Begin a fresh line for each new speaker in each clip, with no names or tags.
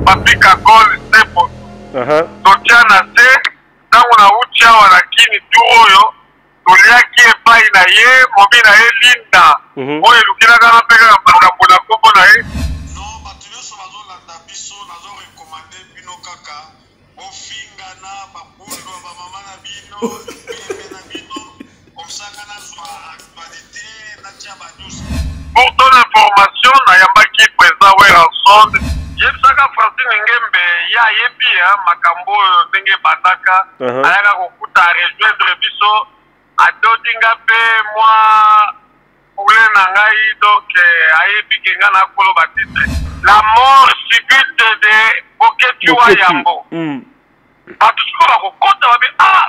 bapika gol sepo totia na se ntango nauti awa lakini tu oyo toliaki epai na ye mobi na ye linda oyo elukilaka na mpe kaka makambo na kombo na ye
non bato nyonso bazolanda biso nazorekomande bino kaka bofingana babundo bamama na bino bebe na bino komsaka nazwa actualité natia banews.
Pour ton information nayambaki président Weranson yebisaka Francine Ngembe ya yebi makambo oyo ndenge bandaka ayaka kokuta rejoindre biso adodinga mpe mwa ule na ngai donc ayebi ke nga nakoloba titre la mort subite de Boketu Wayambo bato siko bakokota babi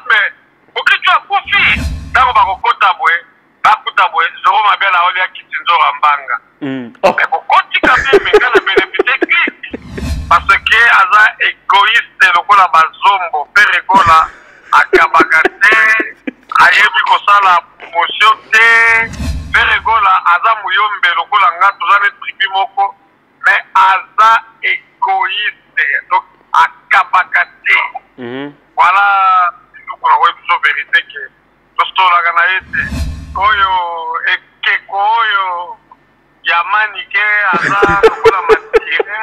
mais Boketu akufi ntango bakokota boye bakuta boye zoro mabela olia kiti nzoro mbanga mais bokotika mpe menga na bénéfice Christ parce que aza égoïste lokola bazombo mpe regola akabaka te ayebi kosala promotion te mpe regola aza muyombe lokola nga toza ne tribu moko mais aza égoïste donc akabaka te voilà eloko na koyebi biso vérité ke tositolaka na ye te oyo ekeko oyo ya manike aza lokola matire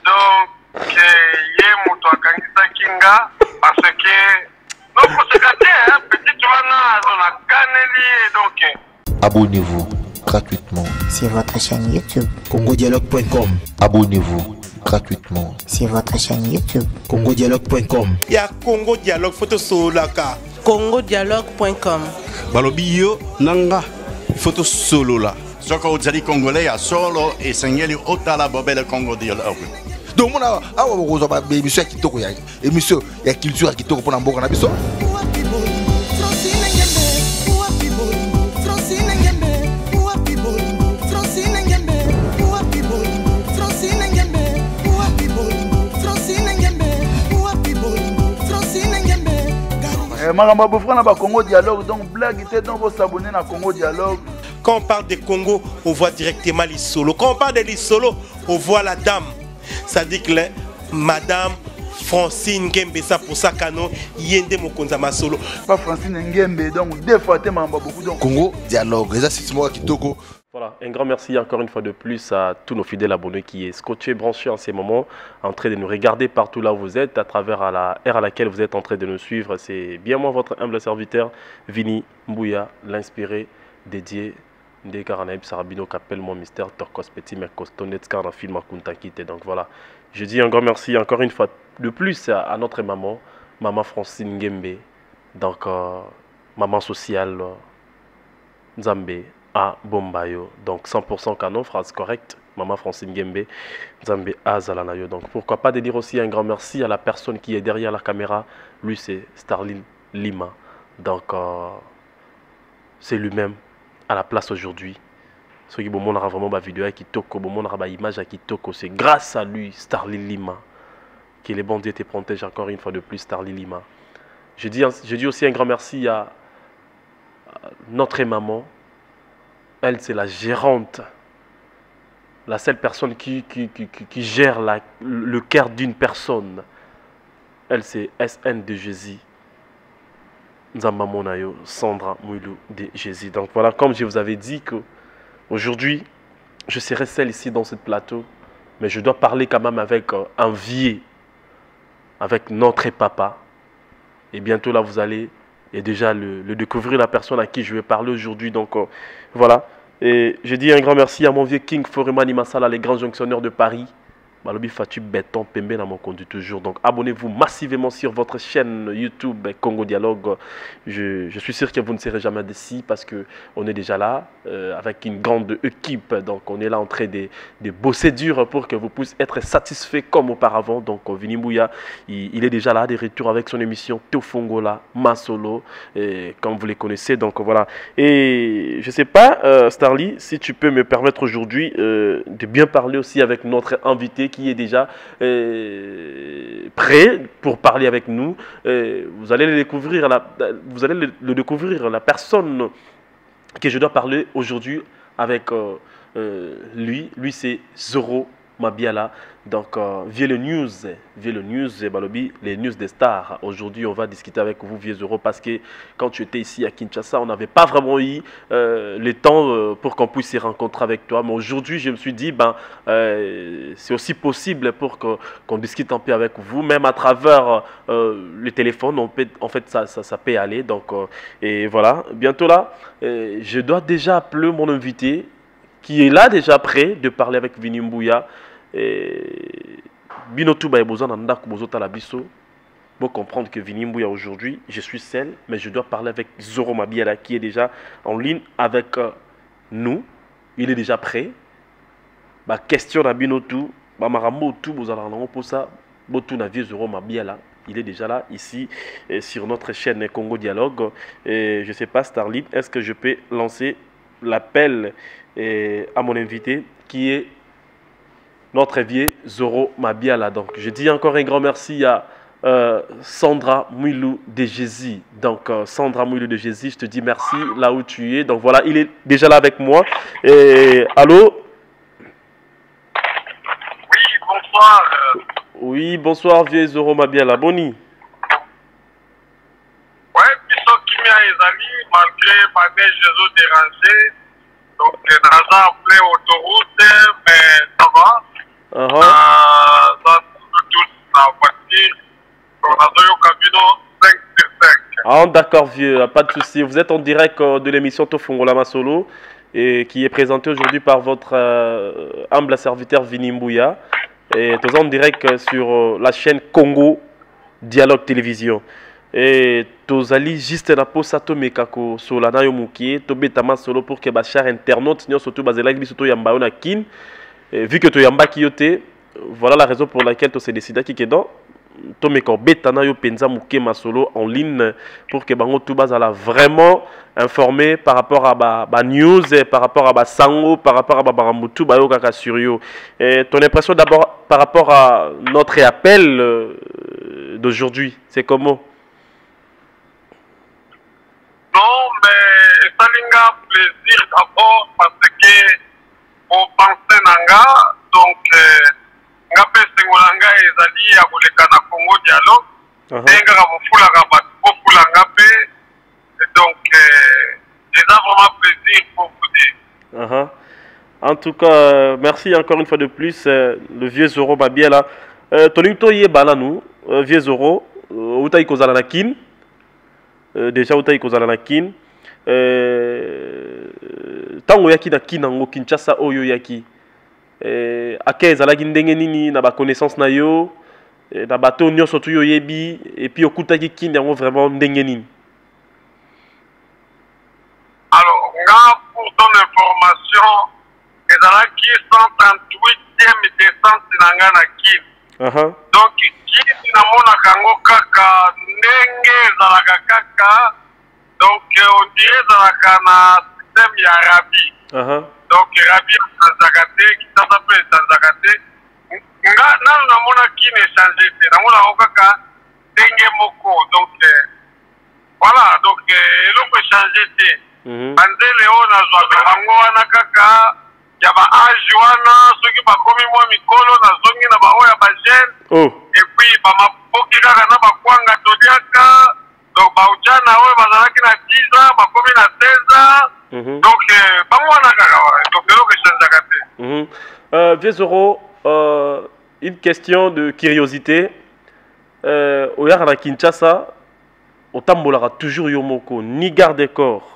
donc ye moto akangisaki nga parce que nokoseka te petite wana azona kaneli donc
abonnez-vous gratuitement
sur votre chaîne YouTube
congodialogue.com.
abonnez-vous gratuitement
sur votre chaîne YouTube
congodialogue.com.
Ya Congo Dialogue photo solaka
congodialogue.com.
balobi yo nanga photo solo la
Soko ozali congolais ya solo esengeli otala bobele Congo Dialogue.
donc mona awa bokozwa baémission ya kitoko ya émission ya culture ya kitoko mpona mboka na biso
makambo bofrana ba Congo Dialogue donc blague était donc vous s'abonner na Congo Dialogue.
Quand on parle de Congo, on voit directement les solos. Quand on parle de les solos, on voit la dame. Ça dit que Madame Francine Ngembe, ça pour ça canon, yende mokonza ma solo.
Pas Francine Ngembe, donc deux fois tellement beaucoup donc.
Congo Dialogue, ça c'est moi kitoko.
Voilà, un grand merci encore une fois de plus à tous nos fidèles abonnés qui est scotché, branché en ces moments, en train de nous regarder partout là où vous êtes, à travers la ère à laquelle vous êtes en train de nous suivre. C'est bien moi, votre humble serviteur, Vini Mbouya, l'inspiré, dédié, Ndekaranaïb Sarabino, qu'appelle mon mystère, Torkos Petit, Mercosto, Netskar, un film à Kuntakite. Donc voilà, je dis un grand merci encore une fois de plus à notre maman, maman Francine Ngembe, donc maman sociale, Nzambé. À Bombayo, donc 100% canon, phrase correcte, maman Francine Ngembe, Nzambe Azalanayo. Donc pourquoi pas de dire aussi un grand merci à la personne qui est derrière la caméra, lui c'est Starlin Lima, donc c'est lui-même à la place aujourd'hui. Ce qui bon aura vraiment ma vidéo qui toko, bon aura ma image qui toko, c'est grâce à lui, Starlin Lima, que les bons dieux te protègent encore une fois de plus, Starlin Lima. Je dis aussi un grand merci à notre maman. Elle, c'est la gérante, la seule personne qui gère le cœur d'une personne. Elle, c'est SN de Jésus. Nzamba Monayo, Sandra Moulou de Jésus. Donc voilà, comme je vous avais dit qu'aujourd'hui, je serai seul ici dans ce plateau, mais je dois parler quand même avec un vieux, avec notre papa. Et bientôt là, vous allez déjà le découvrir, la personne à qui je vais parler aujourd'hui. Donc voilà. Et je dis un grand merci à mon vieux King Foreman Masala, les grands jonctionneurs de Paris. Balobi Fatu Béton Pembe dans mon compte toujours. Donc abonnez-vous massivement sur votre chaîne YouTube Congo Dialogue. Je suis sûr que vous ne serez jamais déçus parce qu'on est déjà là avec une grande équipe. Donc on est là en train de bosser dur pour que vous puissiez être satisfaits comme auparavant. Donc Vini Mbouya, il est déjà là, de retour avec son émission Teofongola, Masolo, comme vous les connaissez. Donc voilà. Et je ne sais pas, Starly, si tu peux me permettre aujourd'hui de bien parler aussi avec notre invité qui est déjà prêt pour parler avec nous. Vous allez le découvrir, la personne que je dois parler aujourd'hui avec lui. Lui, c'est Zoro Mabiala. Donc, via le news, Balobi, les news des stars. Aujourd'hui, on va discuter avec vous, Vieux Zoro, parce que quand tu étais ici à Kinshasa, on n'avait pas vraiment eu le temps pour qu'on puisse se rencontrer avec toi. Mais aujourd'hui, je me suis dit, c'est aussi possible pour qu'on discute un peu avec vous, même à travers le téléphone. En fait, ça peut aller. Donc, et voilà, bientôt là, je dois déjà appeler mon invité, qui est là déjà prêt de parler avec Vini Mbuya. Binotou ba besoin d'anda kubozota la biso. Pour comprendre que Vini Mbuya aujourd'hui, je suis seul, mais je dois parler avec Zoro Mabiala qui est déjà en ligne avec nous. Il est déjà prêt. Bah question à Binotou, bah marambo tout vous allez pour ça. Botou na vieux Zoro Mabiala. Il est déjà là, ici, sur notre chaîne Congo Dialogue. Et je ne sais pas, Starlink, est-ce que je peux lancer l'appel à mon invité qui est notre vieux Zoro Mabiala. Donc, je dis encore un grand merci à Sandra Mouilou de Jésus. Donc, Sandra Mouilou de Jésus, je te dis merci là où tu es. Donc, voilà, il est déjà là avec moi. Et, allô?
Oui, bonsoir.
Oui, bonsoir, vieux Zoro Mabiala. Boni.
Ouais, biso kimia ezali, malgré ma neige Jésus dérangé. Donc, naza appelé autoroute, mais ça va. Ça tous la voiture. Donc, naza yo cabino 5 sur 5.
Ah, d'accord, vieux, pas de souci. Vous êtes en direct de l'émission Tofungola Masolo, et qui est présentée aujourd'hui par votre humble serviteur Vini Mbuya. Et tous en direct sur la chaîne Congo Dialogue Télévision. Et tous allez juste la pose à Tomekako sur la nayo mukie, tobetama solo pour que bachar internaute nyo surtout bazela gibi surtout yamba ona kin. Vu que to yamba kiyote, voilà la raison pour laquelle to s'est décidé qui kedo Tomeko betana yo penza mukie masolo en ligne pour que bango tout bazala vraiment informé par rapport à ba news, par rapport à ba sango, par rapport à ba barambutu ba yo kaka sur yo. Et ton impression d'abord par rapport à notre appel d'aujourd'hui, c'est comment?
Non, mais ça linga plaisir d'abord parce que au penser nanga, donc nga pese ngolanga ezali ya koleka na Congo Dialogue. Nenga ka bofula ka bofula nga pe. Donc c'est vraiment plaisir pour vous dire.
En tout cas, merci encore une fois de plus, le vieux Zoro Mabiala. Tolinto ye bananu, vieux Zoro, utai kozala na kin. Déjà utai kozala na kin. Tango yaki na kin nango Kinshasa oyo yaki. Ake ezalaki ndenge nini na ba connaissance na yo, na bato nyonso tu yo yebi, et puis okutaki kin yango vraiment ndenge nini.
Alors, pour ton information, ezalaki 138e descente nanga na kin. Donc, kin namona kango kaka ndenge ezalaka kaka. Donc, on dirait ezalaka na système ya Rabi. Donc, Rabi Sanzakate, Kitasa pe Sanzakate. Nga nanu namona kin échanger te. Namona okaka ndenge moko. Donc, voilà. Donc, eloko échanger te. Bandele o nazwa bango wana kaka ya ba âge wana soki bakomi mwa mikolo nazongi na bao ya ba jeune et puis ba mapoki kaka na bakwanga toliaka donc baujana oyo bazalaki na 10 ans bakomi na 16 ans donc bango wana kaka donc eloko echangeaka te.
Vieux Zoro, une question de curiosité. Oyaka na Kinshasa otambolaka toujours yo moko, ni garde corps,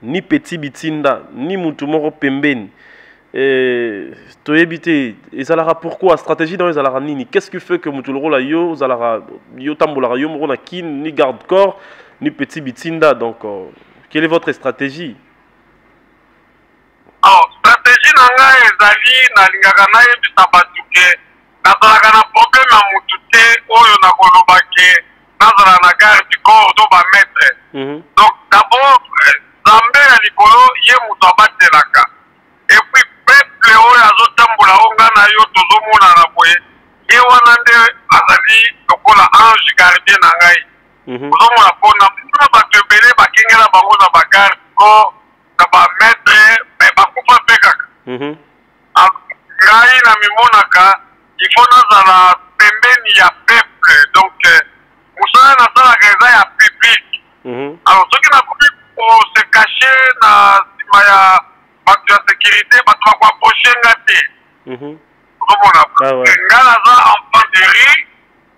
ni petit bitinda, ni mutu moko pembeni. Toyebite, ezalaka pourquoi stratégie dans ezalaka nini? Qu'est-ce qui fait que mutu loro la yo zalaka yo tambolaka yo moko na kin, ni garde corps, ni petit bitinda? Donc quelle est votre stratégie?
Alors, stratégie nanga ezali nalingaka nayebisa bato ke nazalaka na problème ya mutu te oyo nakolobake nazala na garde du corps to bametre. Donc d'abord Zambe ya likolo ye mutu abatelaka. Et puis peuple oyo azotambola onga na yo tozomona na boye ye wana nde azali lokola ange gardien na ngai. Ozomona mpona bato ebele bakengela bango na bagarde corps na bametre me bakufa mpe kaka. ngai na mimonaka il faut nazala pembeni ya peuple donc mosala nasalaka eza ya public. Alors soki nakomi kose cache na nsima ya bato ya sécurité bato bakoaproche nga te ozomona nga naza enfant de rue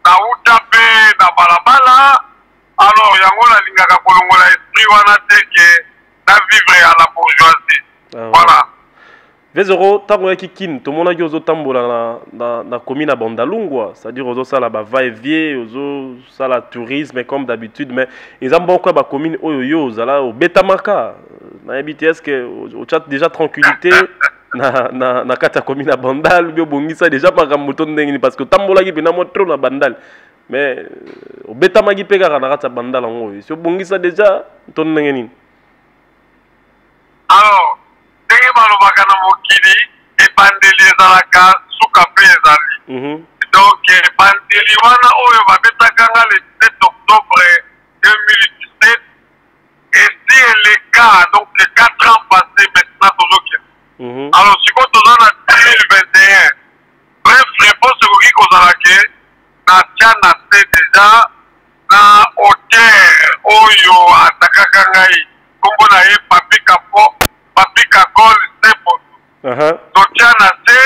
nauta mpe na balabala. Alors yango nalingaka kolongola esprit wana te ke na vivre à la bourgeoisie. Voilà.
Vezero tango ya kikini tomonaki ozotambola na commune ya Bandalungwa, c'est-à-dire ozosala ba va-et-vient, ozosala tourisme comme d'habitude, mais eza mbongo ba commune oyo yo ozala obetamaka nayebi te est-ce que ochat déjà tranquillité na kati ya commune ya Bandal bio bongisa déjà makambo to ndenge parce que tambolaki pena mo trop na Bandal mais obetamaki pe kaka na kati ya Bandal ngo so bongisa déjà to ndenge nini.
Alors ndenge balobaka na mokili ebandeli ezalaka suka mpe ezali. Donc ebandeli wana oyo babetaka nga le 7 octobre 2017 et si le cas donc 4 ans passés maintenant tozokende. Alors sikoyo toza na 2021 bref réponse ekoki kozala ke natia na se déjà na hauteur oyo atakaka ngai kombo na ye Papi Kakol Sepo. Totia na se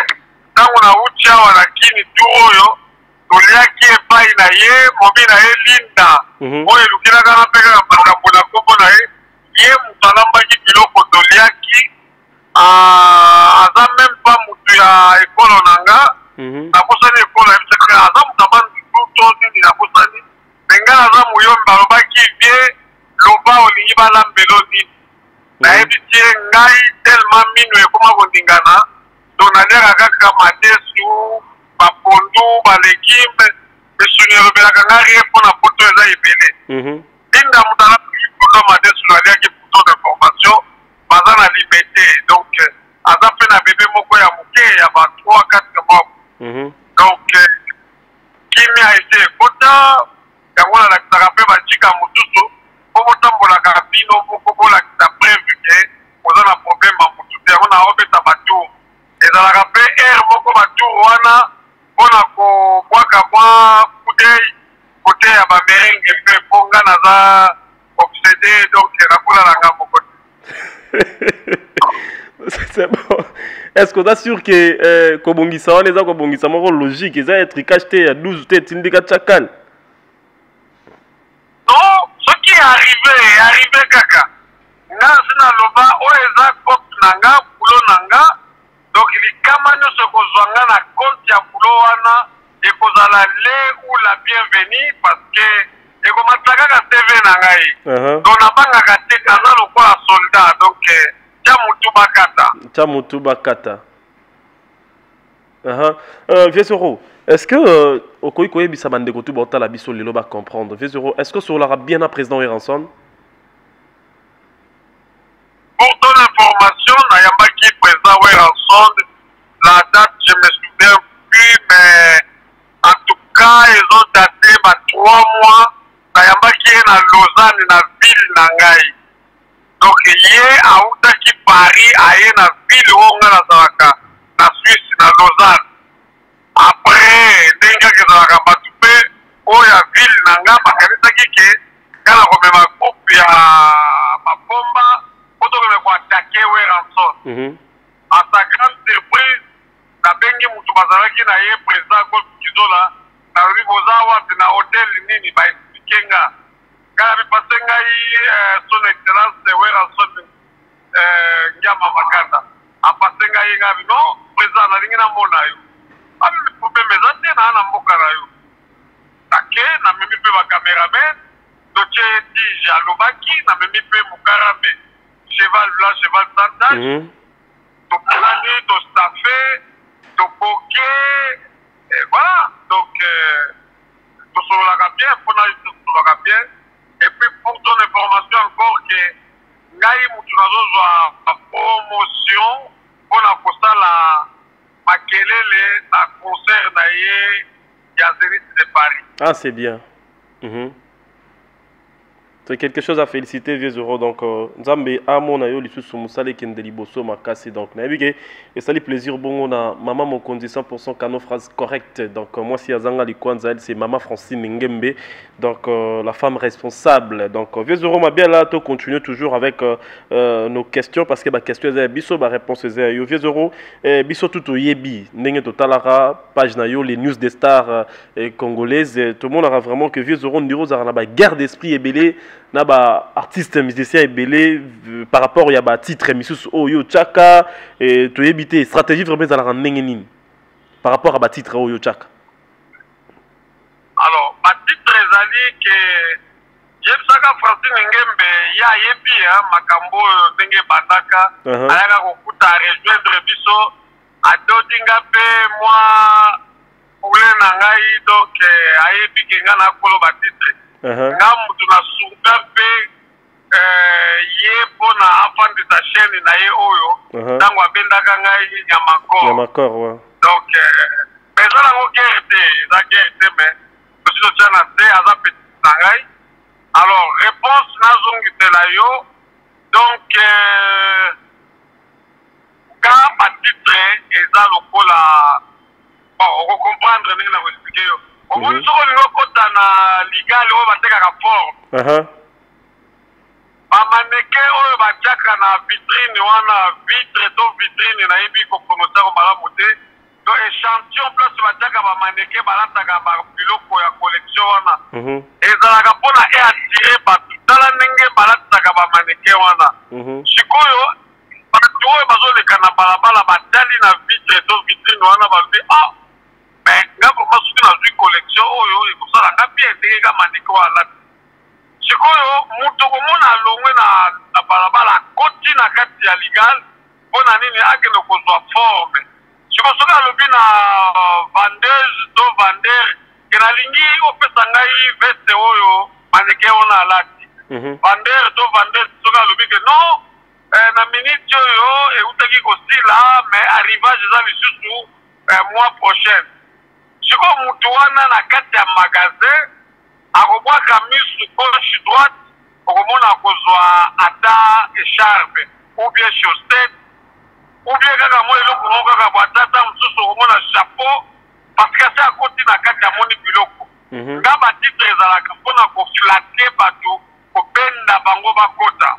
ntango nauti awa na kini tu oyo toliaki epai na ye mobi na ye Linda oyo elukilaka na mpe kaka makambo na kombo na ye ye moto alambaki biloko toliaki aza meme pa motu ya ekolo na nga nabosani ekolo ya biso aza moto abandutu to nini nabosani me ngai aza moyombi alobaki vie loba olingi balambelo nini nayebi tie ngai tellement mino ekoma kondingana donc naliaka kaka madesu bapondu balegime misuni elobelaka ngai rie mpo na poto eza ebele linda moto alapaki pondo madesu naliaki poto de formation baza na liberté donc aza mpe na bebe moko ya moke ya ba 3-4 mois donc kimia ete ekota yango nalakisaka mpe batika mosusu po botambolaka bino moko bolakisa preuve ke oza na problème ya motu te yango na obeta batour ezalaka mpe aire moko batour wana mpona kobwaka mwa kudei kote ya bamerenge mpe mpo nga naza obsédé donc nakolalanga moko te.
C'est bon. Est-ce qu'on est sûr que kobongisa wana eza kobongisa moko logique eza etricage te ya 12 te tindika chakal?
Non, ce qui est arrivé kaka nga sina loba oyo eza compte na nga bulo na nga donc likama nyonso ekozwanga na compte ya bulo wana ekozala le ou la bienvenue parce que ekomata kaka tv na ngai donc nabangaka te aza lokola soldat donc
tia mutu bakata. Vieux est-ce que okoki koyebisa bandeko tu botala biso lelo ba comprendre Vieux est-ce que sur l'aura bien à président Weranson?
Pour ton information nayambaki président Weranson la date je me souviens plus mais en tout cas ils ont daté 3 mois nayambaki ye na Lausanne na ville na ngai donc ye autaki Paris aye na ville oyo nga nazalaka na Suisse na Lausanne. Après ndenge kaka ezalaka bato mpe oyo ya ville na nga bakanisaki ke kala komema groupe ya mabomba po tokende koatake Weranson. A sa grande surprise nabengi moto bazalaki na ye président Golf Kizola nalobi boza wapi na hotel nini baexplike nga kala bipase ngai son excellence Weranson Ngiama Makanda apase ngai ngabi non président nalingi namona yo abi problème eza te na mboka na yo take namemi mpe bacameraman dotie tige alobaki namemi mpe mokarame cheval blanc cheval santage topelani tostafe toboke voilà donc tosololaka bien mpona tosololaka bien et puis pour ton information encore que ngai mutu nazozwa promotion mpona kosala makelele na concert na ye ya Zénith de Paris.
Ah c'est bien. C'est quelque chose à féliciter, vieux Zoro. Donc, Nzambe, à mon aïe, l'issue sur Moussale qui est de Liboso, ma casse. Donc, et ça lui plaisir, bon, on a maman, mon conduit 100% cano phrase correcte. Donc, moi, si Azanga Likwanza, c'est maman Francine Ngembe. Donc, la femme responsable. Donc, vieux Zoro, ma bien là, tu continues toujours avec nos questions parce que ma question est biso, ma réponse est yo. Vieux Zoro, biso tout au yebi, n'engé totalara, page nayo, les news des stars congolaises. Tout le monde aura vraiment que vieux Zoro, Ndiro, a la guerre d'esprit et belé. Naba artiste musicien et belé par rapport à ba titre misus oyo chaka et to éviter stratégie vraiment à la rendre par rapport à ba titre oyo chaka.
Alors ba titre ezali que yebsaka Francine Ngembe ya yebi makambo ndenge bandaka ayaka kokuta rejoindre biso adodinga pe moi ule na ngai donc ayebi ke nga na kolo ba titre nga mutu na sunga pe ye pona enfant de ta chaîne na ye oyo ntango abendaka ngai Nyamakor donc eza nango guerre te eza guerre te mais tosilo tia na te aza petit na ngai alors réponse nazongitela yo donc ka batitre eza lokola bon okocomprendre ndenge na koexplike yo omoni soko olingi okota na ligale oyo batekaka forme bamaneke oyo batiaka na vitrine wana vitre to vitrine nayebi koprononce yango malamu te to échantillon place batiaka bamaneke balataka biloko ya collection wana ezalaka mpona eatire bato tala ndenge balatisaka bamaneke wana sikoyo bato oyo bazoleka na balabala batali na vitre to vitrine wana balobi mais nga vraimen soki nazwi collection oyo ekosala nga bien ndenge ka maneke oyo alati sikoyo moto komona alongwe na balabala akoti na kati ya ligale mpona nini akende kozwa forme siko soki alobi na vendeuse to vendeur ke nalingi opesa ngai veste oyo maneke wana alati vendeur to vendeuse soki alobi ke non na minute oyo eutaki kosila mais arrivage eza lisusu mois prochaine siko mutu wana na kati ya magasin akobwaka misu gauche droite okomona akozwa ata écharpe ou bien chaussette ou bien kaka mwa eloko moko kaka bwatata mosusu okomona chapeau parce que ase akoti na kati ya moni biloko nga batitre ezalaka mpona koflate bato kobenda bango bakota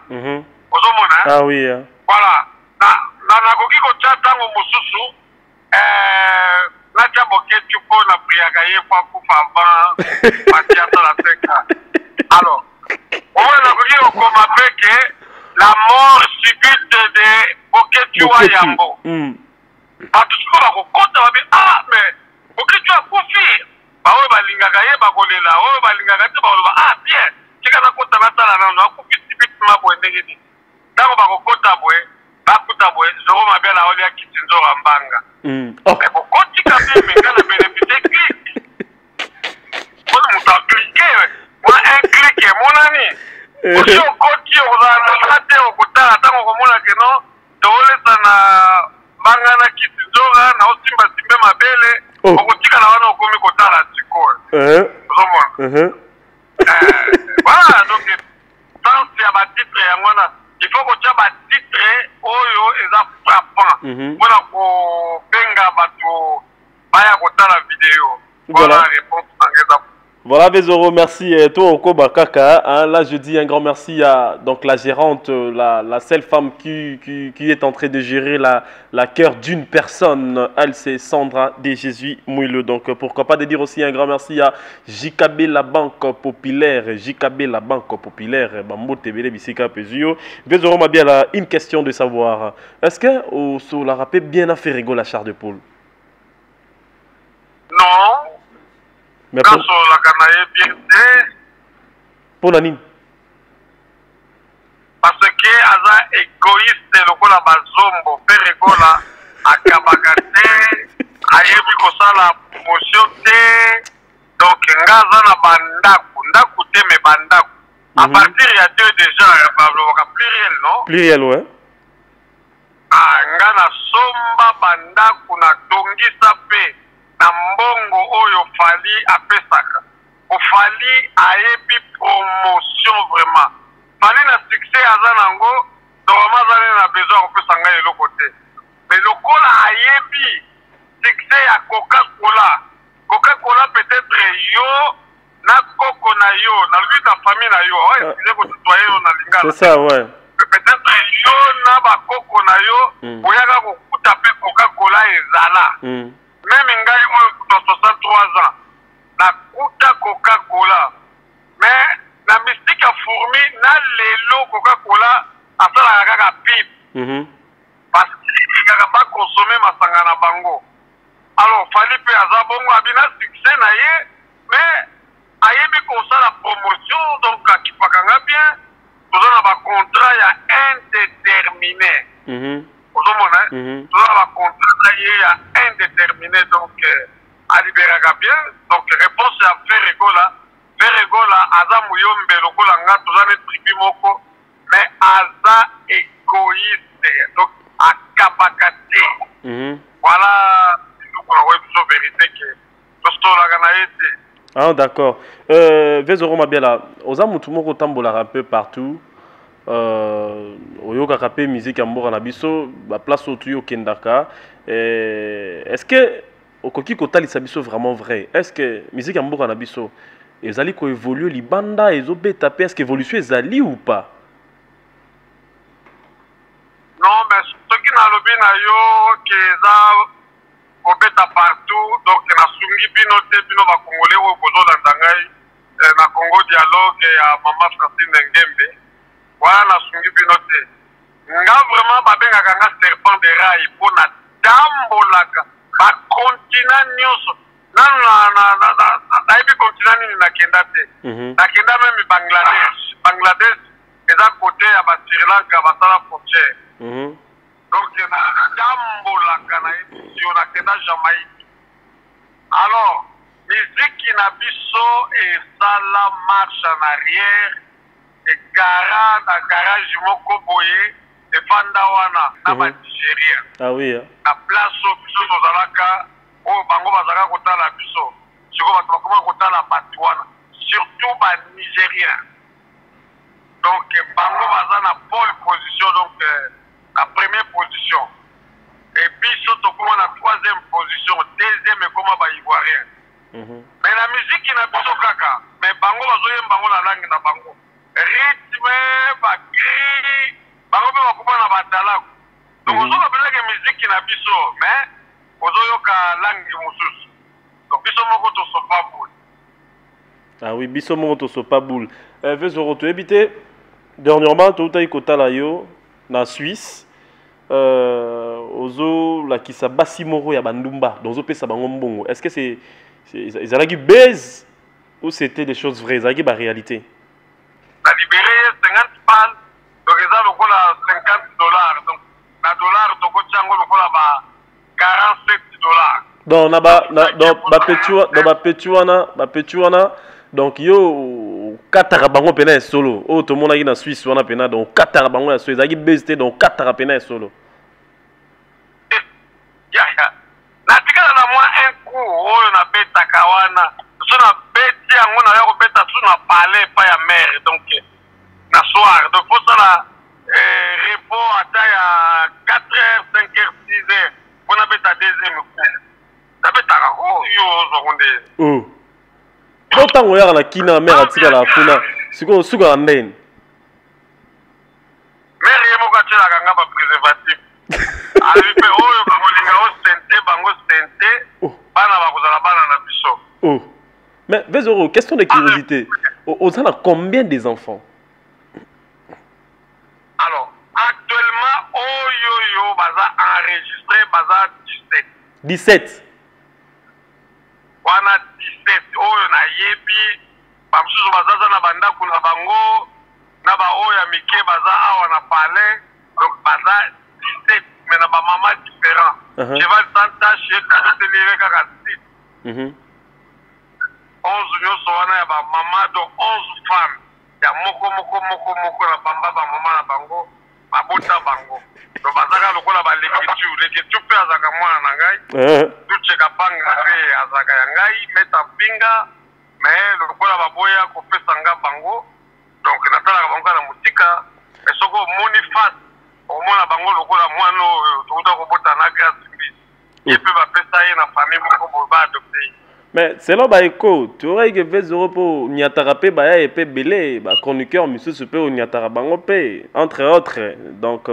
ozomona voilà nakoki kotya ntango mosusu natia boketu mpo na priaka ye po akufa avant batia sala seka alors oyo nakoki kokoma peke la mort subite de boketu wa yambo bato siko bakokota babi mais boketu akufi baoyo balingaka ye bakolela oyo balingaka te bakoloba bien tika nakota nasala nano akufi sibitima boye ndenge nini ntango bakokota boye bakuta boye zoro mabela oli ya kiti nzora mbanga mais bokoti kameme nga na benefite clique mpona moto aklike mwa un clique emonani osi okoti okozala te okotala ntango okomona keno toolesa na mbanga na kiti nzora na osimbasimbe mabele okotikala wana okomi kotala sikoyo ozomona voilà donc sens ya batitre yango wana il faut kotia batitre oyo eza frappant mpona kobenga bato baya kotala video voilà réponse nanga eza.
Voilà, Vezoro, merci. Toi, Oko Bakaka, hein, là, je dis un grand merci à donc, la gérante, la seule femme qui est en train de gérer la cœur d'une personne. Elle, c'est Sandra de Jésus Mouille. Donc, pourquoi pas de dire aussi un grand merci à JKB, la Banque Populaire. JKB, la Banque Populaire. Bambo Tebele, Bissika, Pezio. Vezoro, m'a bien là, une question de savoir. Est-ce que au la rappel bien à faire rigoler la char de poule?
Non.
Mais pour la nini?
Parce que aza égoïste lokola bazombo pe regola akabaka te ayebi kosala promotion te donc nga aza na bandaku te me bandaku à partir ya deux déjà balobaka pluriel non?
Pluriel ouais.
Nga na somba bandaku na tongisa pe na mbongo oyo fali apesaka ofali ayebi promotion vraiment. Fali na succès aza nango, normalement aza na besoin on peut s'engager le côté. Mais le cola ayebi succès à Coca-Cola. Coca-Cola peut-être yo na koko na yo, na lui ta famille na yo. Ouais, c'est que citoyen na lingala.
C'est ça, ouais.
Peut-être yo na ba koko na yo, boyaka ko kuta pe Coca-Cola ezala. Même ngai mo 63 ans. Na kuta Coca-Cola. Mais la mystique a fourmi na lelo Coca-Cola asala kaka pipe. Parce qu'il n'a pas consommé masanga na bango. Alors fali pe aza bongo abina succès na ye, mais ayebi ko la promotion donc akipakanga bien. Toza na ba contrat ya indéterminé. Ozomona toza na ba contrat ya indéterminé donc a libéraka bien. Donc réponse à Ferregola. Ferregola aza muyombe lokola nga toza ne tribu moko, mais aza égoïste. Donc akabakate. Voilà la vérité que
ah d'accord. Vezoro Mabiala, ozamu tumoko tambola un peu partout. Oyoka kapé musique ambora na biso, ba place otuyo kendaka. Est-ce que okoki kotali sabiso vraiment vrai? Est-ce que musique ambora na biso ezali ko évoluer libanda ezobeta pe est-ce que évolution ezali ou pas?
Non, mais ce qui n'a lobby na yo que obeta partout, donc na sungi bino te bino ba congolais o bozo landangai na Congo dialogue ya mama Francine Ngembe. Voilà na sungi bino te. Nga vraiment ba benga nga serpent de rail pour na tambolaka ba continent nyonso. Na ibi continent ni na kenda te. Na kenda même Bangladesh. Bangladesh est à côté ya ba Sri Lanka ba sala frontière. Donc, il y a un jambo la Canaïtion, la Kena Jamaïque. Alors, musique qui n'a et ça la marche en arrière, et garage moko boye, et Fandawana, na Nigeria.
Ah oui.
La place au biso Zalaka, au Bango Bazaka Kota la biso, sur comment Kota la Batouana, surtout les Nigériens. Donc, Bango Bazana pole position, donc, la première position. Et puis, surtout, comment la troisième position, deuxième, et comment va ivoirien. Mais la musique qui n'a pas de caca, mais bango va jouer bango la langue na bango. Rythme, va cri, bango va couper na batala. Donc, on a besoin de musique qui n'a pas de mais on a langue moussous. Donc, biso moko to sopa boule.
Ah oui, biso moko to sopa boule. Vezoro, tu habité dernièrement, tu as eu kota la yo na Suisse. Ozo la kisa basimoro ya bandumba dans opesa bango mbongo. Est-ce que c'est ezalaki base ou c'était des choses vraies, ezalaki ba réalité?
La libéré 50 balles, donc ça lokola $50. Donc na dollar to ko chango lokola ba $47.
Donc na ba ba petuana donc yo katara bango pena solo o to mona na Suisse wana pena donc katara bango ya solo ezaki beste donc katara pena solo
ya na tikala na moi un coup oyo na beta kawana so na beti yango na yo beta tu na parler pas ya mère donc na soir donc faut ça la repos ata ya 4h 5h 6h on a beta deuxième coup na beta ko yo zo konde
Autant on la kina mère atika la funa siko suka ndeni
mère yemo ka tshela kanga ba préservatif ali pe oyo ba kolinga o sente bana ba kozala bana na biso.
Mais Vezoro, question de curiosité, on a combien des enfants?
Alors actuellement oyo baza enregistré baza
17
wana 17 oyo na yebi bamsusu bazaza na bandako na bango na ba oyo mike baza awa na palais donc baza 17 mais na ba mama différent cheval sans tache et lire kaka 6 11 nyoso wana ya ba mama do 11 femmes ya moko na bamba ba mama na bango babota bango donc bazaka lokola ba leketu pe azaka mwana na ngai duche kapanga pe azaka ya ngai meta pinga mais lokola baboya kopesa nga bango donc natalaka bango na motika soko omoni face omona bango lokola mwana oyo tokuta kobota na grâce Christ ye mpe bapesa ye na famille moko boye baadopte ye.
Mais selon Baeko, tu aurais que 20 euros pour Niatara Pe Baya et Pe Belé, chroniqueur, monsieur Super ou Niatara Bango Pe, entre autres. Donc,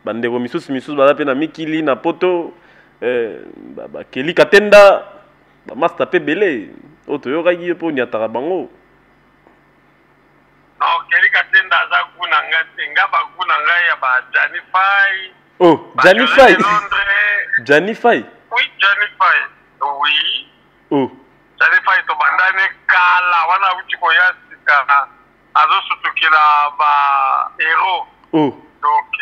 Bandero Missus, Badapena Mikili, Napoto, Keli Katenda, Master Pe Belé, autre aurait que pour Niatara Bango.
Non, Keli Katenda, Zakunanga, Ngaba Kunanga, Yaba, Janify.
Oh, Janify. Janify.
Oui, Janify. Oui.
Oh.
Janify to bandane kala wana uti koya sika azo sutukila ba hero.
Oh.
Donc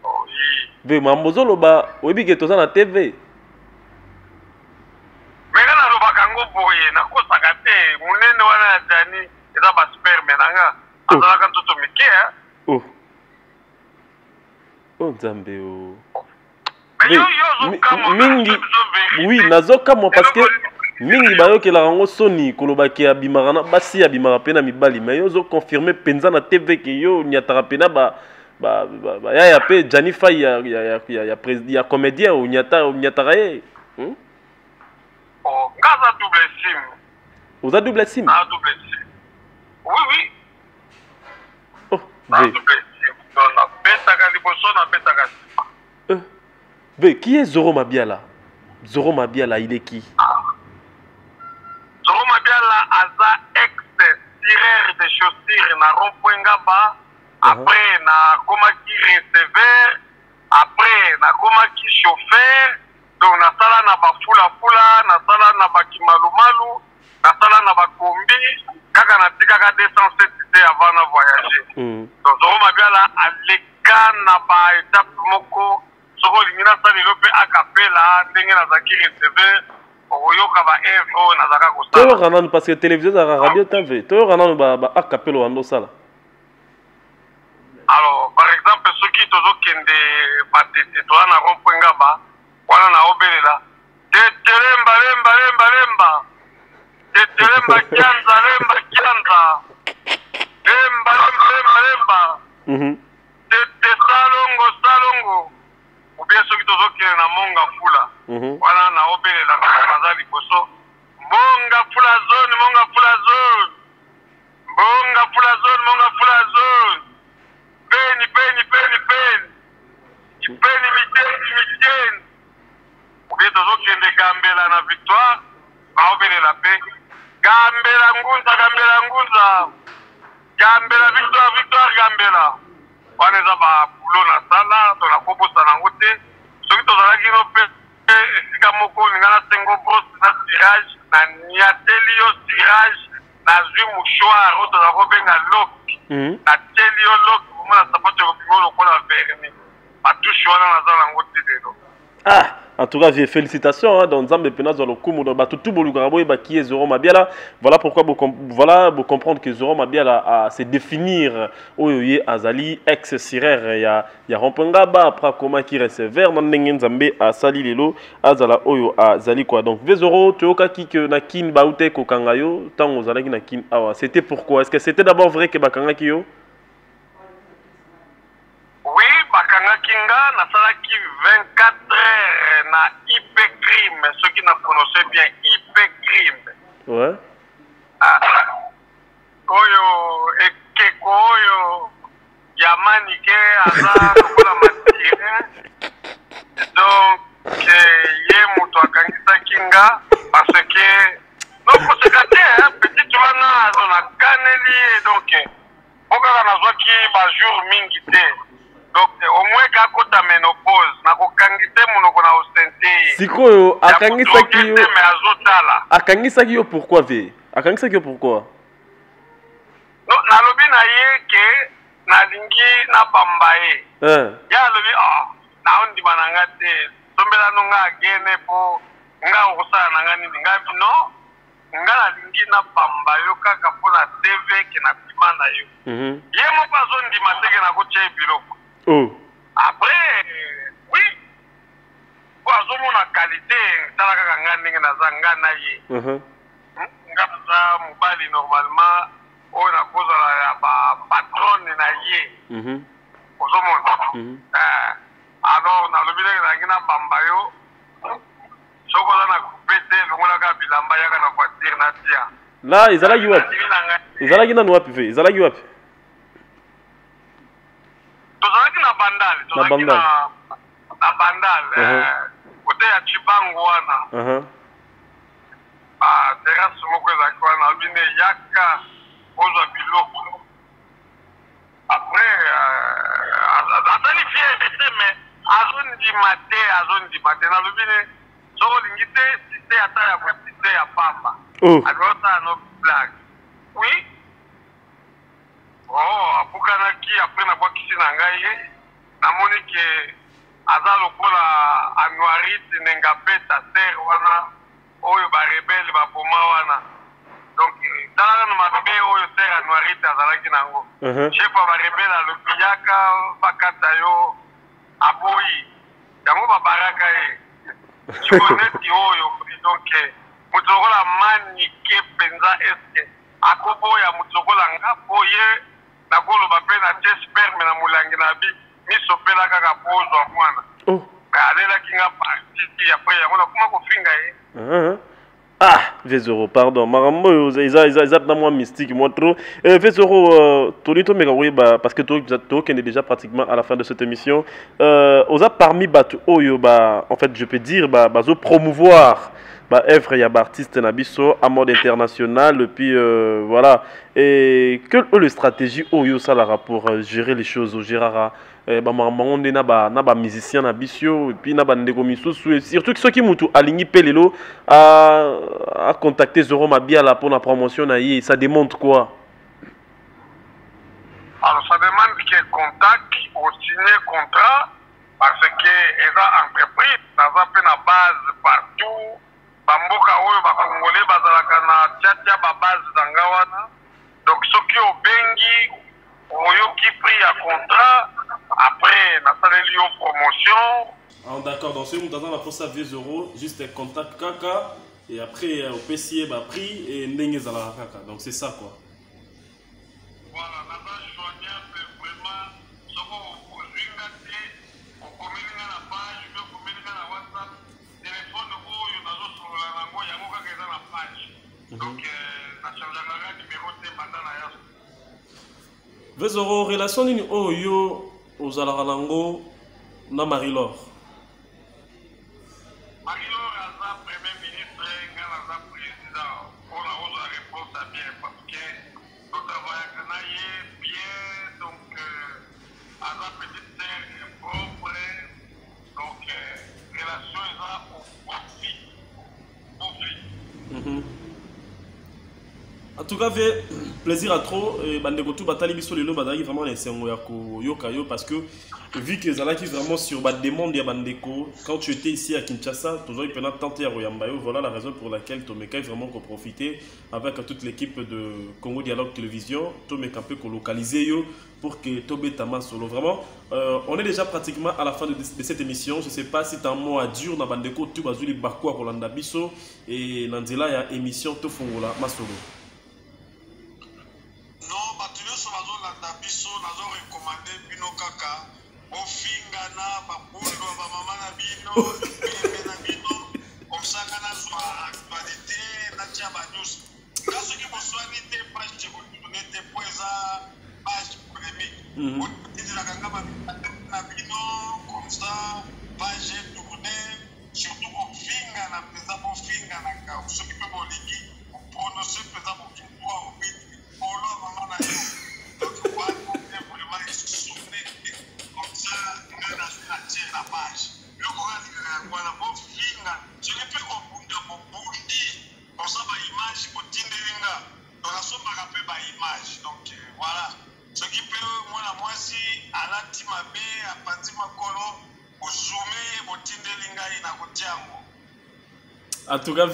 oui.
Ve mambozo loba oyebi ke toza na TV.
Meka na loba kango boye na kosaka te munene wana ya Jani eza ba sperme nanga. Azalaka ntoto mike hein.
Oh. Oh Nzambe oh. Mingi oui nazoka moi parce que mingi bayoke la rango soni kolobaki abimara na basi abimara pena mibali mais yo zo confirmer penza na TV ke yo Niatara pena ba ya pe Janify ya comédien ou Niatara ye
oh ngaza double sim
oza double sim
ah double sim oui oui
oh
double sim donc na petaka liboso na petaka
Bé, qui est Zoro Mabiala? Zoro Mabiala, il est qui?
Zoro Mabiala, aza ex-tireur de chaussures na rond-point Ngaba. Après, na komaki receveur. Après, na komaki chauffeur. Donc, na sala na ba fula, na sala na ba kimalumalu, na sala na ba kombi. Kaka na tikaka 207 idées avant na voyager. Donc, Zoro Mabiala, aleka na ba étape moko. Soko lingina sali lope akapela ndenge nazaki receveur oyoka ba evro nazaka kosala.
Toyo rananu parce que télévision za radio TV. Toyo rananu ba akapela wando sala.
Alors par exemple ceux qui tozo kende batete to na rond-point Ngaba wana na obelela tetelemba lemba tetelemba kianza lemba tete salongo bien ceux qui tozo na monga fula wana na obelela kaza liboso monga fula zone peni miteni bien tozo kende gambela na victoire na obelela pe gambela ngunza gambela victoire gambela wana eza babulo na sala to na kobosa nango te soki tozalaki no mpe esika moko olinga nasengo brosse na tirage na niateli yo tirage nazwi mouchoir oyo toza kobenga loki natieli yo loki omona sapato ekopima lokola verni batushe wana naza nango te lelo.
Ah, en tout cas, félicitations. Hein, dans Zambé Penazo, le Kumu, dans tout Bolugarabo et qui est Zoro Mabiala. Voilà pourquoi vous comprendre que Zoro Mabiala a se définir Oyoye Azali, ex-Sirer, il y a Rompengaba, après comment qui reste vert, dans Nengen Zambé, à Sali Lelo, Azala Oyo Azali quoi. Donc, Vezoro, Tioka Kik, Nakin, Baute, Kokangayo, Tant Ozalaki Nakin, Awa. C'était pourquoi? Est-ce que c'était d'abord vrai que Bakanga Kyo?
Oui, bakangaki nga nasalaki 24 heures na IP crime, ceux qui ne connaissaient bien IP crime.
Ouais.
Oyo ekeko oyo yamani ke aza lokola matire. Donc ye moto akangisaki nga parce que non koseka te petit wana azona kaneli donc okaka nazwaki bajour mingi te. Donc au moins kakota ménopause nakokangite monoko na osente
sikoyo akangisaki yo akangisaki yo pourquoi ve akangisaki yo pourquoi
no nalobi na ye ke nalingi nabamba ye ya alobi naondima na nga te tombela nonga agene po nga okosala na nga nini nga bino nga nalingi nabamba yo kaka mpo na tv ke napima na yo ye moko azondima teke nakotia ye biloko.
Oh.
Après, oui. Pour azomona qualité, talaka nga ndenge naza nga na ye. Nga aza mobali normalement oyo nakozala ya bapatronne na ye ozomona alors nalobi ndenge nangi na bamba yo soki oza na coupe te longolaka bilamba yaka na voiture na tia
la ezalaki wapi ezalaki nanu wapi ve ezalaki wapi
tozalaki na bandale tozalaki na bandale kote ya cibango wana terrasse moko ezalaki wana alobi nde yaka ozwa biloko après azali fiere te mais azondima te nalobi ne soki olingi te site ata ya site ya pamba alosala no blague oui apukanaki apres nabwakisi na ngai ye namoni ke aza lokola anuarite nenga beta terre wana oyo barebele baboma wana donc talaka na mabe oyo terre anuarite azalaki nango chef ya barebele alobi yaka bakata yo aboyi yango babaraka ye cikoneti oyo donc moto lokola manike mpenza eske akoboya moto lokola nga boye nakoloba mpe na tie sperme na molangi na bi misopela kaka pozwa mwana alelaki nga parti apres yango nakoma kofinga ye
Vezoro, pardon. Marambo, ils dans moi mystique, moi trop. Vezoro, Tony Tomeka, oui, parce que tu es déjà pratiquement à la fin de cette émission. Osa parmi Batu Oyo, en fait, je peux dire, promouvoir. Œuvre ya artiste nabiso à mode international et puis voilà et quelle est la stratégie Oyo Salara pour gérer les choses au Gérara on est na musicien nabiso et puis na ndeko misusu surtout ceux qui mutu aligné pelelo à contacter Zoro Mabiala pour la promotion na ye ça démontre quoi?
Alors ça demande que contact ou signer contrat parce que les entreprises n'ont pas na base partout. Bamboka oyo bakongole bazalaka na tiatia babase zanga wana donc soki obengi oyoki prix ya contrat après nasaleli yo promotion.
D'accord, donc c'est dans la pour ça 10 euros juste contact kaka et après au PCA prix et ndenge zala kaka donc c'est ça quoi.
Voilà, naba joignable vraiment soko ozinga te okomelinga na page pe okomelinga na WhatsApp téléphone oyo nazosolola nango yango kaka eza na page donc nachangeanga numéro te banda na yaso
20 euros relation nini oyo ozalaka nango na Marie-Laure?
Marie-Laure aza premier ministre nga naza président mpona ozwa réponse à bien parce que totravaillaka na ye bien donc aza petite sœur propre donc relation eza au profit.
En tout cas, fait plaisir à trop. Bandeko tout batali biso lelo badaki vraiment les sengo ya ko yoka yo parce que vu que zalaki vraiment sur bas demande ya bandeko quand tu étais ici à Kinshasa, toujours il pendant tenter à Royamba yo, voilà la raison pour laquelle Tomeka vraiment qu'on profiter avec toute l'équipe de Congo Dialogue Télévision, Tomeka peut qu'on localiser yo pour que Tobé Tama solo vraiment on est déjà pratiquement à la fin de cette émission. Je sais pas si tu as un mot à dire na bandeko tu bazuli bakwa Rolanda biso et nanzela ya émission to fongola masolo.
Non, batuyo so bazolanda biso nazo recommander bino kaka ofingana babundo ba mama na bino bebe na bino omsanga na zwa actualité na tia ba news ngaso ki boswani te page de continuité poeza page polémique otindila kanga ba na bino comme ça page tournée surtout ofingana pesa ofingana ka soki pe bolingi prononcer pesa bokinwa obit olo mama na yo donc wa vraiment soutenir comme ça ngana na tia la page loko ngani ngwana bo finga soki pe obunda bobundi comme ça ba image botindelinga donc asomaka pe ba image donc voilà soki pe mwana mwasi alati mabe apati makolo ozume botindelinga ina kotiango.
En tout cas,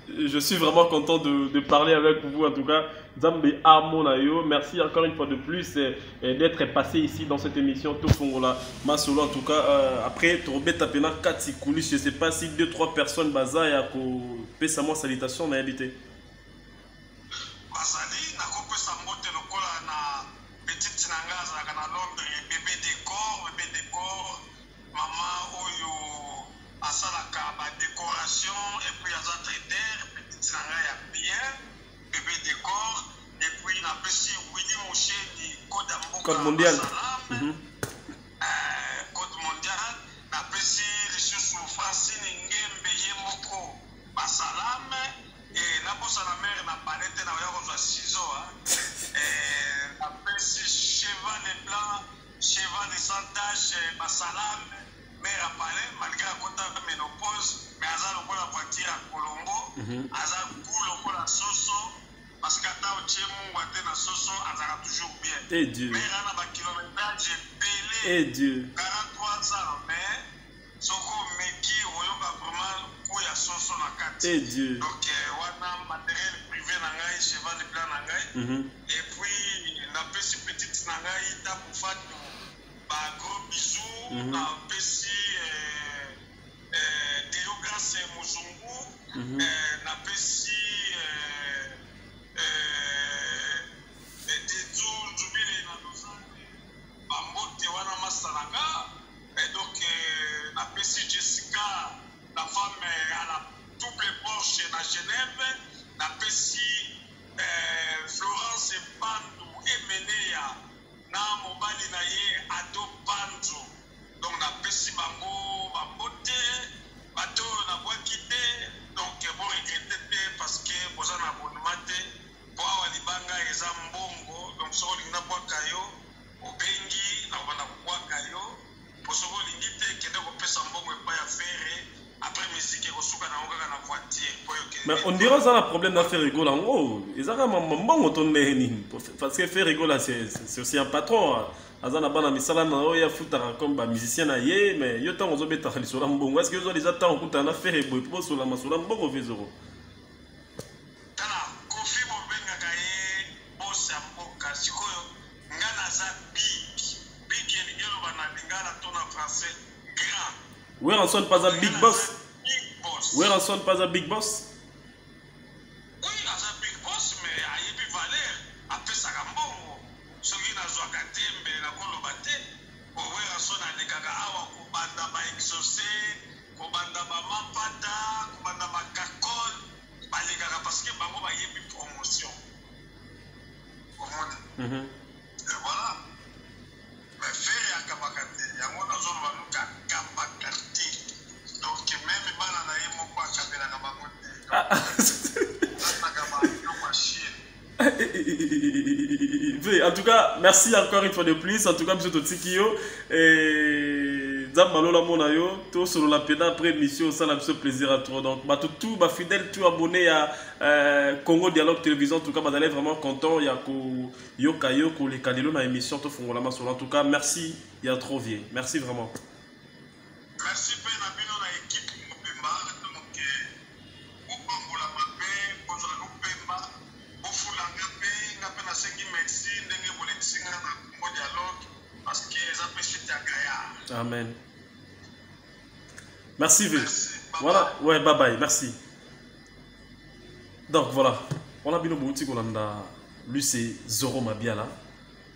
je suis vraiment content de parler avec vous. En tout cas, Zambe Amonayo, merci encore une fois de plus d'être passé ici dans cette émission Tofongola Masolo. En tout cas, après, Torobet Tapena 4 coulisses, je ne sais pas si 2-3 personnes baza et à ko pesa moi salutation on a invité. Code mondial.
Code mondial. Napesi lisusu Francine Ngembe Yemoko Basalam. Et nabosa la mère na palette na oya kozwa ciseaux. Napesi cheval blanc, cheval sans tache Basalam. Mère à palais malgré la quota de ménopause, mais aza lokola voiture à Colombo, aza cool lokola soso. Parce que quand tu es mon na soso, azara toujours bien.
Et Dieu.
Mais on a ba kilométrage pelé.
Et Dieu.
43 ans, mais soko meki oyoka vraiment ko ya soso na kati.
Et Dieu.
Donc wana matériel privé na ngai, cheval blanc na ngai. Et puis na pesi petite na ngai ta pour fatu ba gros bisous na pesi Deograce Muzungu na pesi et donc la Pessi Jessica, la femme à la double Porsche à Genève, la Pessi Florence Bandou Emenea, na mobali na ye Ado Banzo. Donc la Pessi Bango, Babote, Bato na Boakite, donc bon regretter parce que vous en abonnement pour Libanga et Zambongo, donc sur l'Ina Boakayo. Obengi na bana kubwaka yo posoko lingite kende ko pesa mbongo epa ya fere après musique ko suka na ngaka na voiture po yo ke
mais on dirait ça le problème d'affaire rigolo en gros ils ont mbongo tonné ni parce que faire rigolo c'est aussi un patron azana bana misala na oya futara comme ba musicien na ye mais yo tant ozobeta lisolo mbongo est-ce que vous déjà tant okuta na faire boy po sur la masula mbongo vezoro
tala kofi mo benga kaye boss ya mboka sikoyo ngana za big elingelo bana lingala tona français grand
oui on sonne pas un big boss oui on sonne pas un big boss
oui aza big boss mais ayebi valeur apesa kambongo soki na zwa katembe na koloba te oui on sonne alekaka awa kobanda ba exaucé kobanda ba mapata kobanda ba kakol balekaka parce que bango bayebi promotion et voilà. Mais faire à Kabakate, il y a mon azon vanuka Kabakate. Donc même banana et mon quoi Kabela
Kabamote. En tout cas, merci encore une fois de plus. En tout cas, M. Totsikio. Zambalola Monayo, tout sur la pédale après émission, ça a plaisir à toi. Donc, tout fidèle, tout abonné à Congo Dialogue Télévision. En tout cas, vous allez vraiment content. Il y a Yokayo, les Kalilo dans l'émission. En tout cas, merci. Il y a trop vieux. Merci vraiment.
Merci, Pénabino, l'équipe Mopemba. Donc, Opambola Mapé, Bozano Pemba, Bofulangapé, Napena Sengi Merci, Nenge Boletsinga, Congo Dialogue, parce que les appréciés Tagaya.
Amen. Merci, V. Voilà, ouais, bye bye, merci. Donc voilà, on a bien le boutique, on a lu c'est Zoro Mabiala.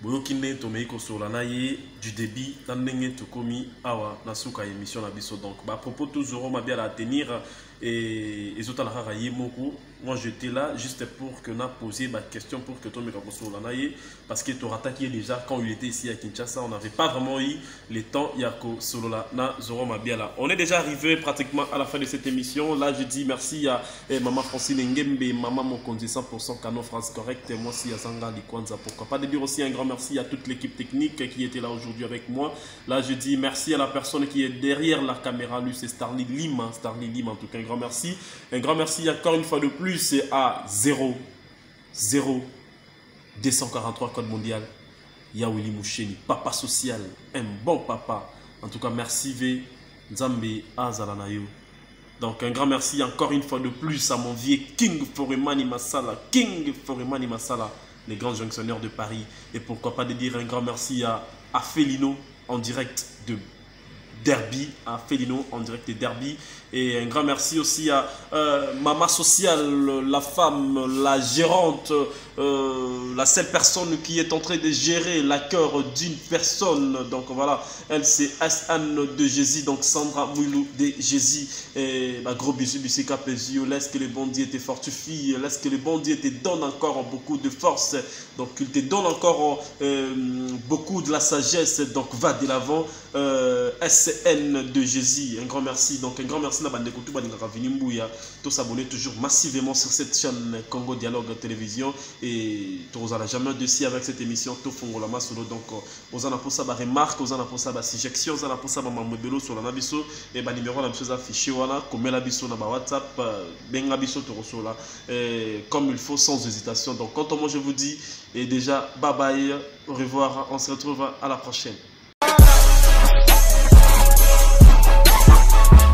Boyokine Tomeiko Solanaye du débit, Tandenge Tokomi Awa Nasuka émission à Bisso. Donc, à propos de Zoro Mabiala à tenir et autres à Yemoko, moi j'étais là juste pour que nous posé ma question pour que Tomeiko Solanaye, parce que Torataki déjà quand il était ici à Kinshasa, on n'avait pas vraiment eu le temps Yako Solana Zoro Mabiala. On est déjà arrivé pratiquement à la fin de cette émission. Là, je dis merci à Maman Francine Ngembe, Maman Mokonzi 100% Canon France Correct, et moi aussi à Zanga Likwanza. Pourquoi pas de dire aussi un grand merci à toute l'équipe technique qui était là aujourd'hui avec moi. Là, je dis merci à la personne qui est derrière la caméra, lui, c'est Starly Lim. Starly Lim, en tout cas, un grand merci. Un grand merci encore une fois de plus à 243 code mondial. Yawili Moucheni, papa social, un bon papa. En tout cas, merci V. Nzambe Azalanayo. Donc, un grand merci encore une fois de plus à mon vieux King Foremani Masala. King Foremani Masala. Les grands jonctionneurs de Paris. Et pourquoi pas de dire un grand merci à Felino en direct de Derby, à Félino en direct de Derby. Et un grand merci aussi à Mama Sociale, la femme, la gérante, la seule personne qui est en train de gérer l'accueil d'une personne. Donc voilà, elle c'est Anne de Jésus, donc Sandra Moulou de Jésus. Et bah, gros bisous, bisous, capésio. Laisse que le bon Dieu te fortifie, laisse que le bon Dieu te donne encore beaucoup de force. Donc il te donne encore beaucoup de la sagesse. Donc va de l'avant. SN de Jésus, un grand merci. Donc un grand merci. Tous s'abonner toujours massivement sur cette chaîne Congo Dialogue Télévision et tous n'allez jamais dessus avec cette émission tout fongo la masse donc aux en pour ça ba remarque aux en pour ça ba suggestion aux en pour ça ba modelo sur la nabiso et ba numéro la chose affiché voilà comme la biso na ba WhatsApp benga biso to resola comme il faut sans hésitation. Donc quand moi je vous dis et déjà bye bye, au revoir, on se retrouve à la prochaine.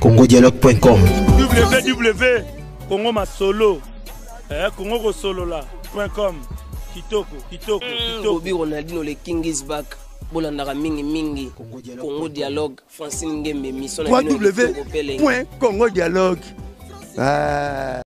congodialogue.com
www.congomasolo congosolola.com kitoko
Bobby Ronaldinho le king is back bolandaka mingi Congo Dialogue Francine Ngembe mission na
www.congodialogue